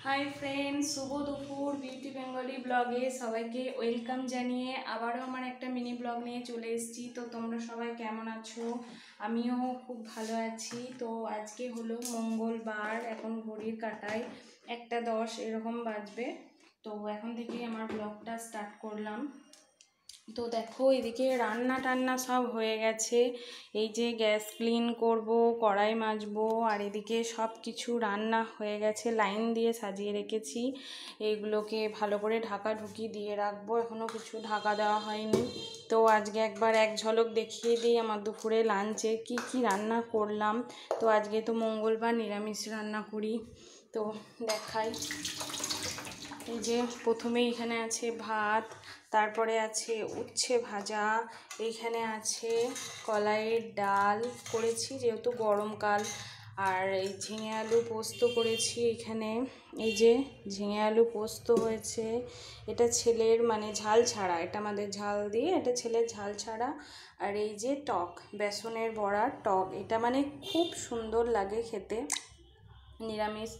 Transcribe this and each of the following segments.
Hi friends, শুভ দুপুর। Beauty Bengali ব্লগে সবাইকে ওয়েলকাম জানিয়ে আবারও আমার একটা মিনি ব্লগ নিয়ে চলে এসেছি। তো তোমরা সবাই কেমন আছো? আমিও খুব ভালো আছি। তো আজকে হলো মঙ্গলবার, এখন ঘড়ির কাঁটায় 1:10 এরকম বাজবে। তো এখন থেকেই আমার ব্লগটা স্টার্ট করলাম। তো দেখো, এদিকে রান্না টান্না সব হয়ে গেছে। এই যে গ্যাস ক্লিন করব, কড়াই মাজবো, আর এদিকে সব কিছু রান্না হয়ে গেছে, লাইন দিয়ে সাজিয়ে রেখেছি। এইগুলোকে ভালো করে ঢাকা ঢুকি দিয়ে রাখবো, এখনও কিছু ঢাকা দেওয়া হয়নি। তো আজকে একবার এক ঝলক দেখিয়ে দিই আমার দুপুরে লাঞ্চে কি কি রান্না করলাম। তো আজকে তো মঙ্গলবার, নিরামিষ রান্না করি। তো দেখাই। এই যে প্রথমে এখানে আছে ভাত, তারপরে আছে উচ্ছে ভাজা, এইখানে আছে কলাইয়ের ডাল করেছি যেহেতু গরমকাল, আর এই ঝিঙে আলু পোস্ত করেছি। এখানে এই যে ঝিঙে আলু পোস্ত হয়েছে, এটা ছেলের মানে ঝাল ছাড়া, এটা আমাদের ঝাল দিয়ে, এটা ছেলের ঝাল ছাড়া। আর এই যে টক, বেসনের বড়ার টক, এটা মানে খুব সুন্দর লাগে খেতে, নিরামিষ।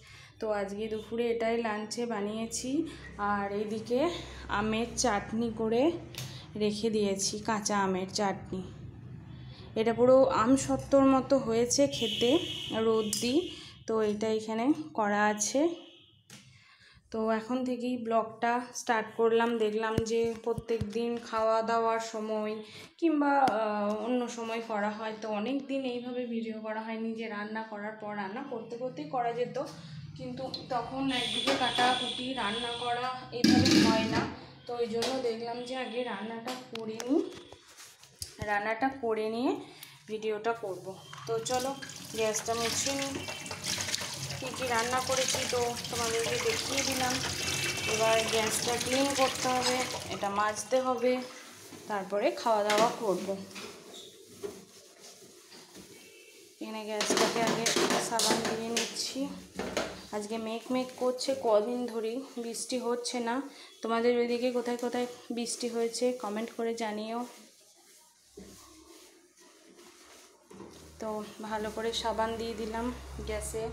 তো আজকে দুপুরে এটাই লাঞ্চে বানিয়েছি। আর এইদিকে আমের চাটনি করে রেখে দিয়েছি, কাঁচা আমের চাটনি। এটা পুরো আমসত্ত্বর মতো হয়েছে খেতে, রোদ দিই। তো এটা এখানে করা আছে। তো এখন থেকেই ব্লগটা স্টার্ট করলাম। দেখলাম যে প্রত্যেক দিন খাওয়া দাওয়ার সময় কিংবা অন্য সময় করা হয়, তো অনেক দিন এইভাবে ভিডিও করা হয়নি, যে রান্না করার পর রান্না করতে করতেই করা যেত, কিন্তু তখন একদিকে কাটাকুটি রান্না করা এইভাবে হয় না। তো ওই জন্য দেখলাম যে আগে রান্নাটা করে নিয়ে ভিডিওটা করব। তো চলো গ্যাসটা মুছে নিই। কী কী রান্না করেছি তো তোমাদেরকে দেখিয়ে দিলাম। এবার গ্যাসটা ক্লিন করতে হবে, এটা মাজতে হবে, তারপরে খাওয়া দাওয়া করব। এখানে গ্যাসটাকে আগে সাবান দিয়ে নিচ্ছি। আজকে মেঘ করছে, কদিন ধরেই বৃষ্টি হচ্ছে না। তোমাদের ওইদিকে কোথায় কোথায় বৃষ্টি হয়েছে কমেন্ট করে জানিও। তো ভালো করে সাবান দিয়ে দিলাম গ্যাসে।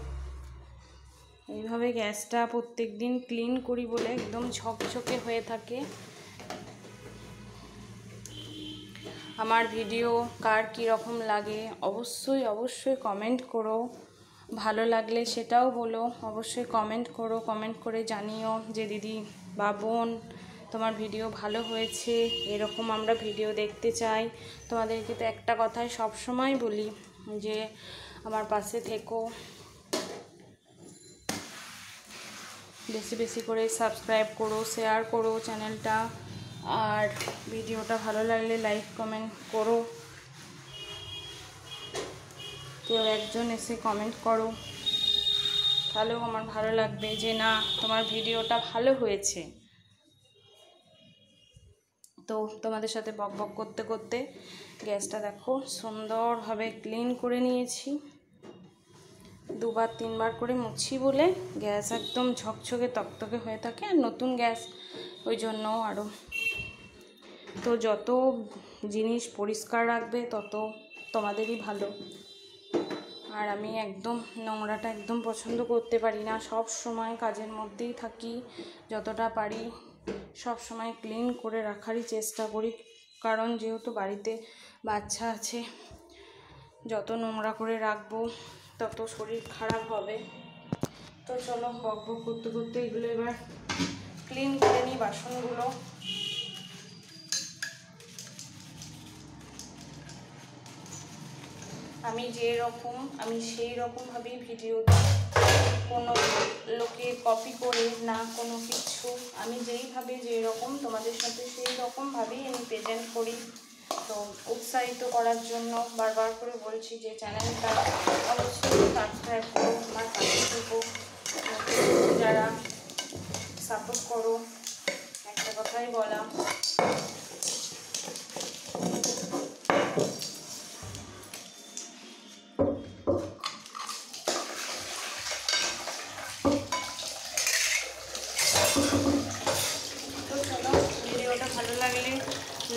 এইভাবে গ্যাসটা প্রত্যেক দিন ক্লিন করি বলে একদম ঝকঝকে হয়ে থাকে। আমার ভিডিও কার কীরকম লাগে অবশ্যই কমেন্ট করো। ভালো লাগলে সেটাও বলো, অবশ্যই কমেন্ট করো, কমেন্ট করে জানিও যে দিদি বা বোন তোমার ভিডিও ভালো হয়েছে, এরকম আমরা ভিডিও দেখতে চাই। তোমাদেরকে তো একটা কথাই সবসময় বলি যে আমার পাশে থেকো, বেশি বেশি করে সাবস্ক্রাইব করো, শেয়ার করো চ্যানেলটা, আর ভিডিওটা ভালো লাগলে লাইক কমেন্ট করো। কেউ একজন এসে কমেন্ট করো, তাহলেও আমার ভালো লাগবে যে না, তোমার ভিডিওটা ভালো হয়েছে। তো তোমাদের সাথে বকবক করতে করতে গ্যাসটা দেখো সুন্দরভাবে ক্লিন করে নিয়েছি। 2-3 বার করে মুছি বলে গ্যাস একদম ঝকঝকে তকতকে হয়ে থাকে, আর নতুন গ্যাস ওই জন্য আরও। তো যত জিনিস পরিষ্কার রাখবে তত তোমাদেরই ভালো। আর আমি একদম নোংরাটা একদম পছন্দ করতে পারি না, সব সময় কাজের মধ্যেই থাকি, যতটা পারি সব সময় ক্লিন করে রাখারই চেষ্টা করি। কারণ যেহেতু বাড়িতে বাচ্চা আছে, যত নোংরা করে রাখবো তত শরীর খারাপ হবে। তো চলো বকবক করতে করতে এগুলো এবার ক্লিন করে নিই বাসনগুলো। আমি সেই রকমভাবেই ভিডিও দিই, কোনো লোকে কপি করে না, কোনো কিছু। আমি যেইভাবে যেরকম তোমাদের সাথে সেই রকমভাবেই আমি প্রেজেন্ট করি। তো উৎসাহিত করার জন্য বারবার করে বলছি যে চ্যানেলটা অবশ্যই সাবস্ক্রাইব করো, আমার পাশে থেকো, যারা সাপোর্ট করো। একটা কথাই বলা, ভিডিওটা ভালো লাগলে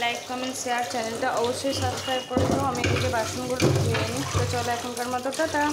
লাইক কমেন্ট শেয়ার, চ্যানেলটা অবশ্যই সাবস্ক্রাইব করে দাও। আমি এদিকে বাসনগুলো ধুয়ে নিই। তো চলো এখনকার মতো টাটা।